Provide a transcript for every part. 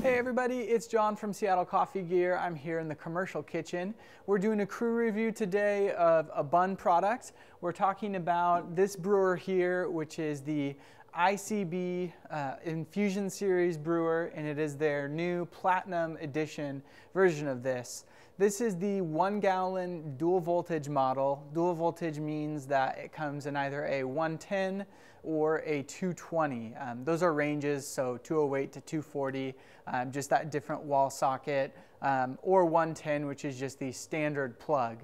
Hey everybody, it's John from Seattle Coffee Gear. I'm here in the commercial kitchen. We're doing a crew review today of a BUNN product. We're talking about this brewer here, which is the ICB Infusion Series brewer, and it is their new Platinum Edition version of this. This is the 1 gallon dual voltage model. Dual voltage means that it comes in either a 110 or a 220. Those are ranges, so 208 to 240, just that different wall socket, or 110, which is just the standard plug.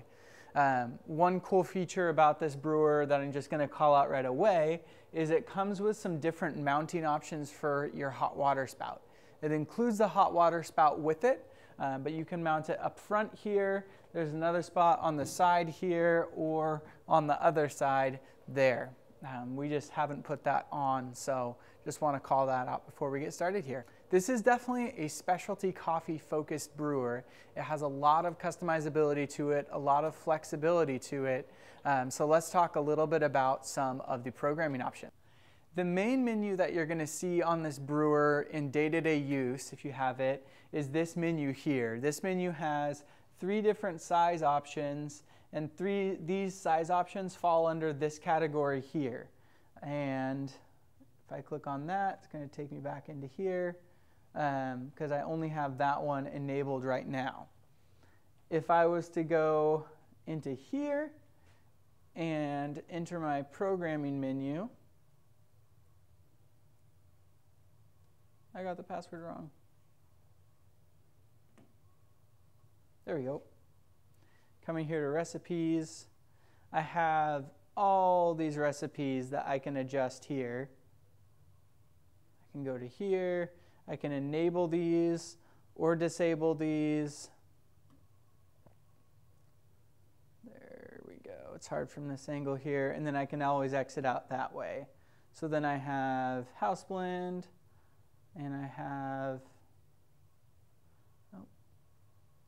One cool feature about this brewer that I'm just going to call out right away is it comes with some different mounting options for your hot water spout. It includes the hot water spout with it, but you can mount it up front here. There's another spot on the side here or on the other side there. We just haven't put that on, so just want to call that out before we get started here. This is definitely a specialty coffee focused brewer. It has a lot of customizability to it, a lot of flexibility to it. So let's talk a little bit about some of the programming options. The main menu that you're going to see on this brewer in day-to-day use, if you have it, is this menu here. This menu has 3 different size options, and these size options fall under this category here. And if I click on that, it's going to take me back into here because I only have that one enabled right now. If I was to go into here and enter my programming menu, I got the password wrong. There we go. Coming here to recipes, I have all these recipes that I can adjust here. I can go to here, I can enable these or disable these. There we go. It's hard from this angle here, and then I can always exit out that way. So then I have house blend, and I have, oh,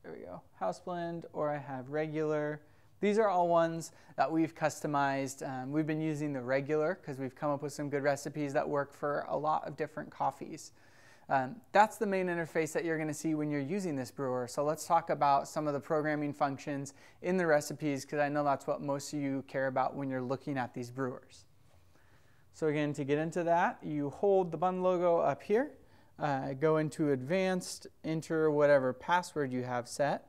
there we go, house blend, or I have regular. These are all ones that we've customized. We've been using the regular because we've come up with some good recipes that work for a lot of different coffees. That's the main interface that you're going to see when you're using this brewer. So let's talk about some of the programming functions in the recipes, because I know that's what most of you care about when you're looking at these brewers. So again, to get into that, you hold the BUNN logo up here, go into advanced, enter whatever password you have set,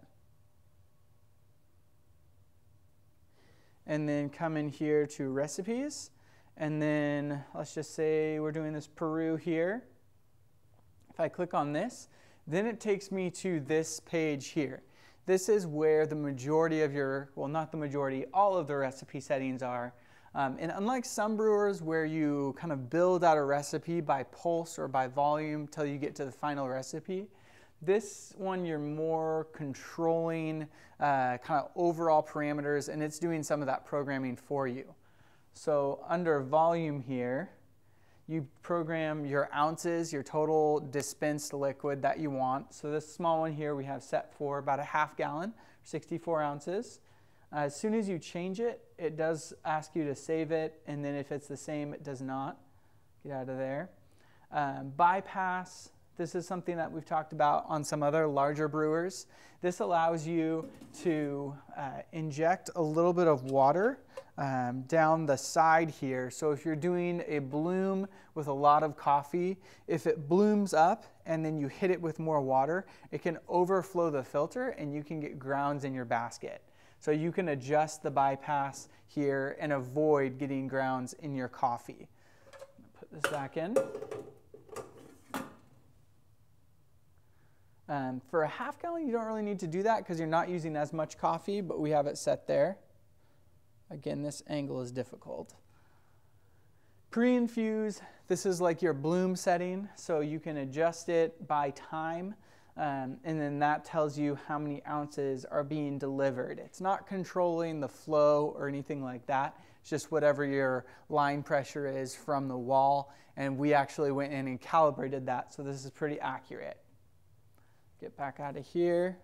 and then come in here to recipes, and then let's just say we're doing this Peru here. If I click on this, then it takes me to this page here. This is where the majority of your, well, not the majority, all of the recipe settings are. And unlike some brewers where you kind of build out a recipe by pulse or by volume till you get to the final recipe, this one you're more controlling kind of overall parameters, and it's doing some of that programming for you. So under volume here, you program your ounces, your total dispensed liquid that you want. So this small one here we have set for about a ½ gallon, 64 ounces. As soon as you change it, it does ask you to save it, and then if it's the same, it does not. Get out of there. Bypass, this is something that we've talked about on some other larger brewers. This allows you to inject a little bit of water down the side here. So if you're doing a bloom with a lot of coffee, if it blooms up and then you hit it with more water, it can overflow the filter and you can get grounds in your basket. So you can adjust the bypass here and avoid getting grounds in your coffee. Put this back in. For a ½ gallon, you don't really need to do that because you're not using as much coffee, but we have it set there. Again, this angle is difficult. Pre-infuse, this is like your bloom setting, so you can adjust it by time. And then that tells you how many ounces are being delivered. It's not controlling the flow or anything like that. It's just whatever your line pressure is from the wall. And we actually went in and calibrated that, so this is pretty accurate. Get back out of here.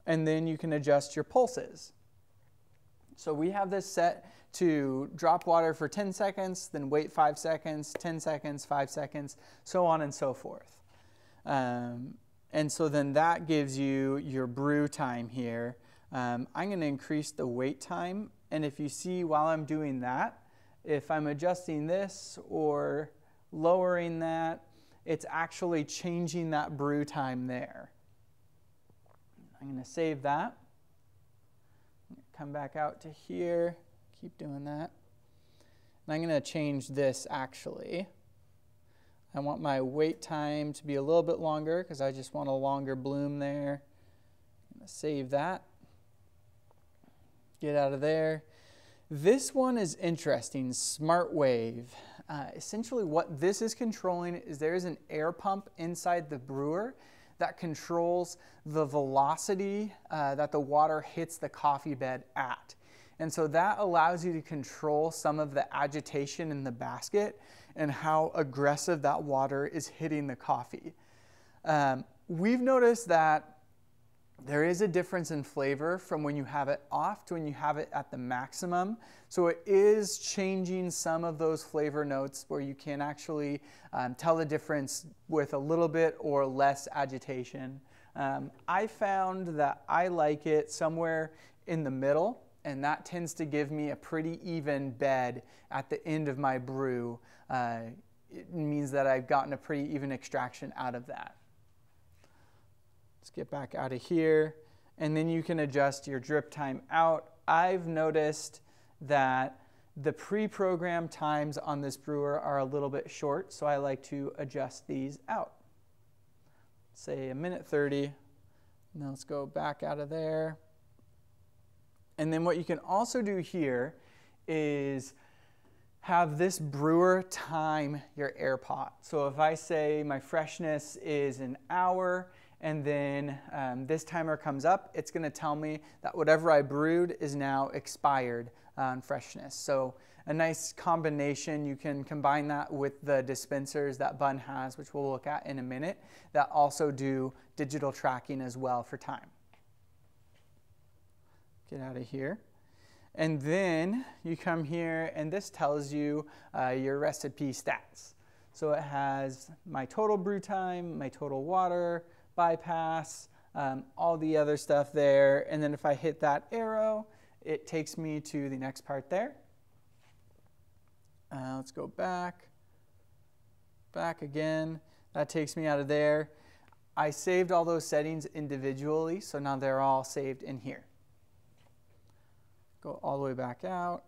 And then you can adjust your pulses. So we have this set to drop water for 10 seconds, then wait 5 seconds, 10 seconds, 5 seconds, so on and so forth. And so then that gives you your brew time here. I'm going to increase the wait time. And if you see while I'm doing that, if I'm adjusting this or lowering that, it's actually changing that brew time there. I'm going to save that. Come back out to here, keep doing that. And I'm going to change this actually. I want my wait time to be a little bit longer because I just want a longer bloom there. I'm going to save that. Get out of there. This one is interesting, Smart Wave. Essentially what this is controlling is there is an air pump inside the brewer that controls the velocity that the water hits the coffee bed at. And so that allows you to control some of the agitation in the basket and how aggressive that water is hitting the coffee. We've noticed that there is a difference in flavor from when you have it off to when you have it at the maximum. So it is changing some of those flavor notes where you can actually tell the difference with a little bit or less agitation. I found that I like it somewhere in the middle, and that tends to give me a pretty even bed at the end of my brew. It means that I've gotten a pretty even extraction out of that. Let's get back out of here, and then you can adjust your drip time out. I've noticed that the pre-programmed times on this brewer are a little bit short, so I like to adjust these out. Say a minute 30. Now let's go back out of there. And then what you can also do here is have this brewer time your air pot. So if I say my freshness is an hour, and then this timer comes up, it's going to tell me that whatever I brewed is now expired on freshness. So a nice combination. You can combine that with the dispensers that BUNN has, which we'll look at in a minute, that also do digital tracking as well for time. Get out of here. And then you come here, and this tells you your recipe stats. So it has my total brew time, my total water, bypass, all the other stuff there. And then if I hit that arrow, it takes me to the next part there. Let's go back again. That takes me out of there. I saved all those settings individually, so now they're all saved in here. Go all the way back out.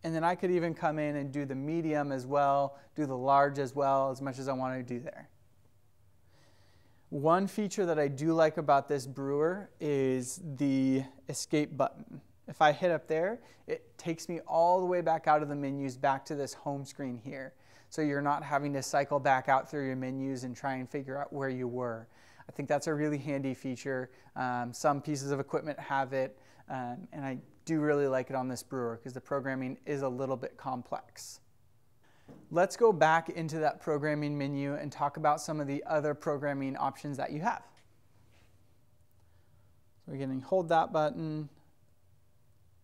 And then I could even come in and do the medium as well, do the large as well, as much as I want to do there. One feature that I do like about this brewer is the escape button. If I hit up there, it takes me all the way back out of the menus, back to this home screen here. So you're not having to cycle back out through your menus and try and figure out where you were. I think that's a really handy feature. Some pieces of equipment have it, and I do really like it on this brewer because the programming is a little bit complex. Let's go back into that programming menu and talk about some of the other programming options that you have. So we're going to hold that button.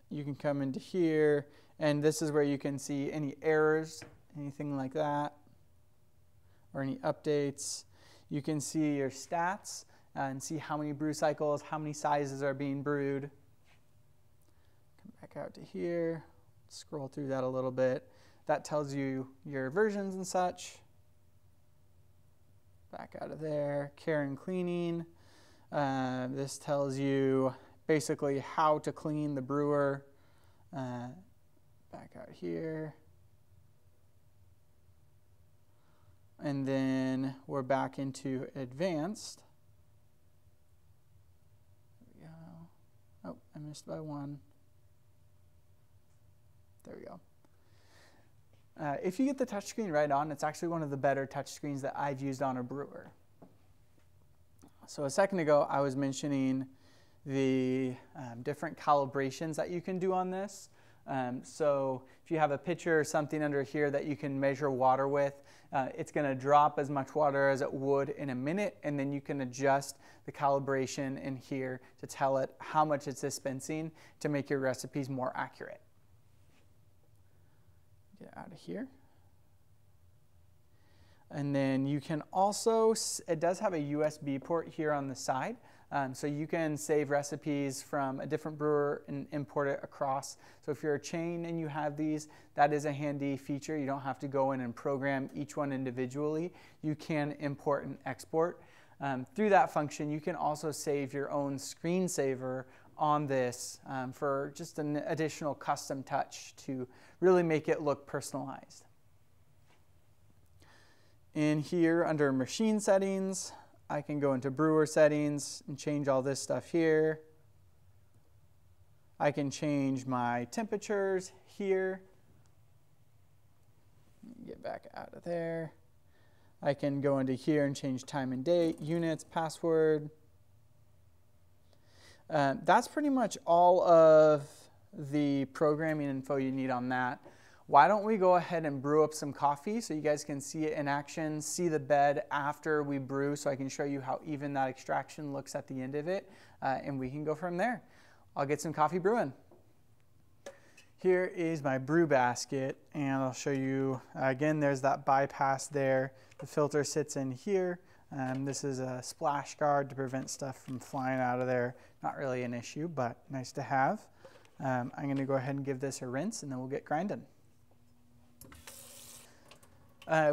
You can come into here, and this is where you can see any errors, anything like that, or any updates. You can see your stats and see how many brew cycles, how many sizes are being brewed. Come back out to here, scroll through that a little bit. That tells you your versions and such. Back out of there, care and cleaning. This tells you basically how to clean the brewer. Back out here. And then we're back into advanced. There we go. Oh, I missed by one. There we go. If you get the touchscreen right on, it's actually one of the better touchscreens that I've used on a brewer. So a second ago, I was mentioning the different calibrations that you can do on this. So if you have a pitcher or something under here that you can measure water with, it's going to drop as much water as it would in a minute, and then you can adjust the calibration in here to tell it how much it's dispensing to make your recipes more accurate. Get out of here. And then you can also, it does have a USB port here on the side. So you can save recipes from a different brewer and import it across. So if you're a chain and you have these, that is a handy feature. You don't have to go in and program each one individually. You can import and export. Through that function, you can also save your own screensaver on this for just an additional custom touch to really make it look personalized. In here under machine settings, I can go into brewer settings and change all this stuff here. I can change my temperatures here. Get back out of there. I can go into here and change time and date, units, password. That's pretty much all of the programming info you need on that. Why don't we go ahead and brew up some coffee so you guys can see it in action, see the bed after we brew, so I can show you how even that extraction looks at the end of it, and we can go from there. I'll get some coffee brewing. Here is my brew basket, and I'll show you, again, there's that bypass there. The filter sits in here. This is a splash guard to prevent stuff from flying out of there. Not really an issue, but nice to have. I'm going to go ahead and give this a rinse, and then we'll get grinding.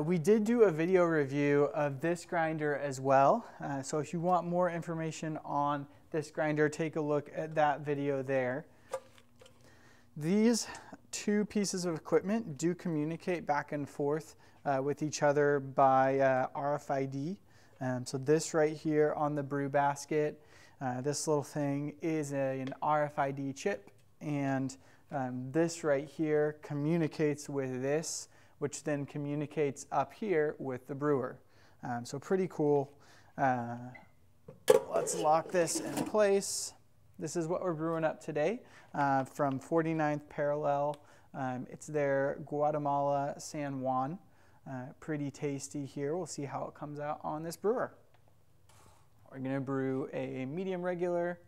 We did do a video review of this grinder as well. So if you want more information on this grinder, take a look at that video there. These two pieces of equipment do communicate back and forth with each other by RFID. So this right here on the brew basket, this little thing is an RFID chip, and this right here communicates with this, which then communicates up here with the brewer. So pretty cool. Let's lock this in place. This is what we're brewing up today from 49th Parallel. It's their Guatemala San Juan. Pretty tasty here. We'll see how it comes out on this brewer. We're gonna brew a medium regular.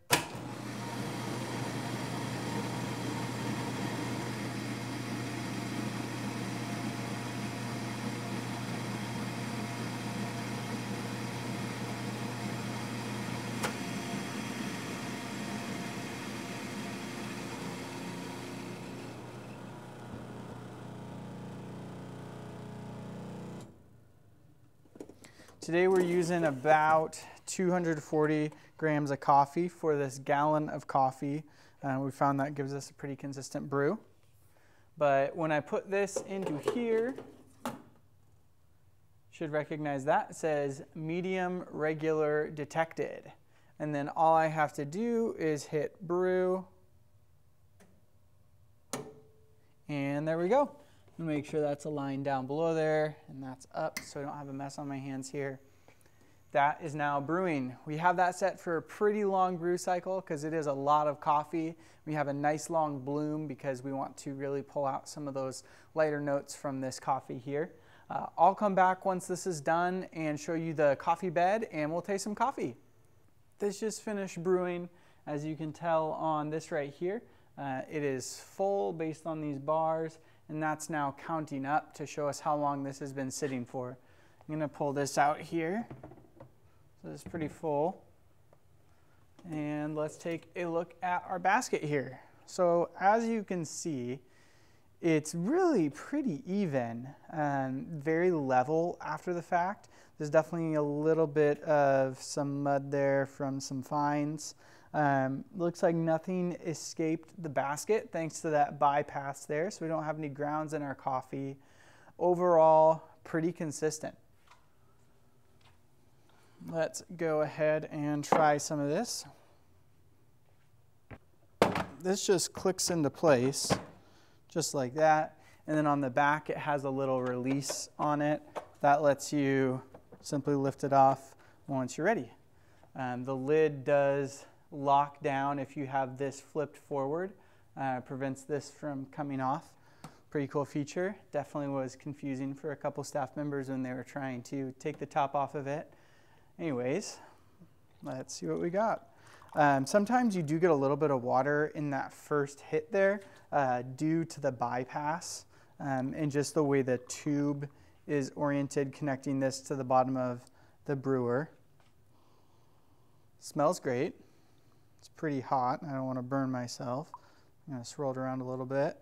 Today we're using about 240 grams of coffee for this gallon of coffee. We found that gives us a pretty consistent brew. But when I put this into here, should recognize that. It says medium regular detected. And then all I have to do is hit brew. And there we go. Make sure that's aligned down below there, and that's up so I don't have a mess on my hands here. That is now brewing. We have that set for a pretty long brew cycle because it is a lot of coffee. We have a nice long bloom because we want to really pull out some of those lighter notes from this coffee here. I'll come back once this is done and show you the coffee bed, and we'll taste some coffee. This just finished brewing. As you can tell on this right here, it is full based on these bars. And that's now counting up to show us how long this has been sitting for. I'm going to pull this out here. So it's pretty full. And let's take a look at our basket here. So as you can see, it's really pretty even and very level after the fact. There's definitely a little bit of some mud there from some fines. Looks like nothing escaped the basket thanks to that bypass there, so we don't have any grounds in our coffee. Overall, pretty consistent. Let's go ahead and try some of this. This just clicks into place, just like that. And then on the back, it has a little release on it. That lets you simply lift it off once you're ready. The lid does lock down if you have this flipped forward. Prevents this from coming off. Pretty cool feature. Definitely was confusing for a couple staff members when they were trying to take the top off of it. Anyways, let's see what we got. Sometimes you do get a little bit of water in that first hit there due to the bypass and just the way the tube is oriented, connecting this to the bottom of the brewer. Smells great. It's pretty hot. I don't want to burn myself. I'm going to swirl it around a little bit.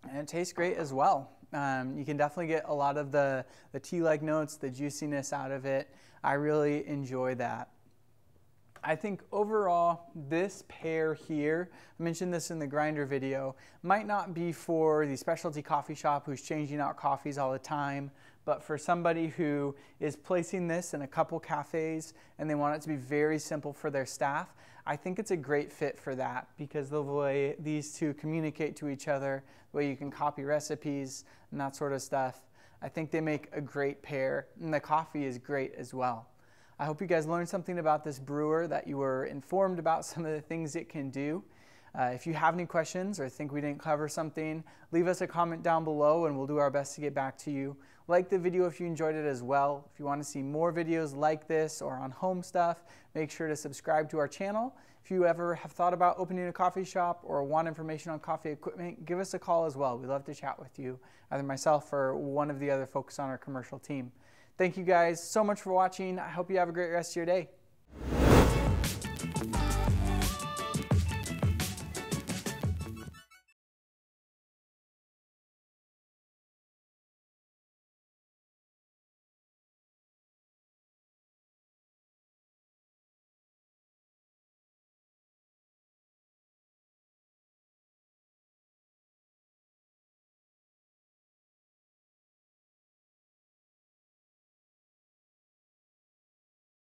And it tastes great as well. You can definitely get a lot of the tea-like notes, the juiciness out of it. I really enjoy that. I think overall, this pair here, I mentioned this in the grinder video, might not be for the specialty coffee shop who's changing out coffees all the time, but for somebody who is placing this in a couple cafes and they want it to be very simple for their staff, I think it's a great fit for that, because the way these two communicate to each other, the way you can copy recipes and that sort of stuff, I think they make a great pair, and the coffee is great as well. I hope you guys learned something about this brewer, that you were informed about some of the things it can do. If you have any questions or think we didn't cover something, leave us a comment down below and we'll do our best to get back to you. Like the video if you enjoyed it as well. If you want to see more videos like this or on home stuff, make sure to subscribe to our channel. If you ever have thought about opening a coffee shop or want information on coffee equipment, give us a call as well. We'd love to chat with you, either myself or one of the other folks on our commercial team. Thank you guys so much for watching. I hope you have a great rest of your day.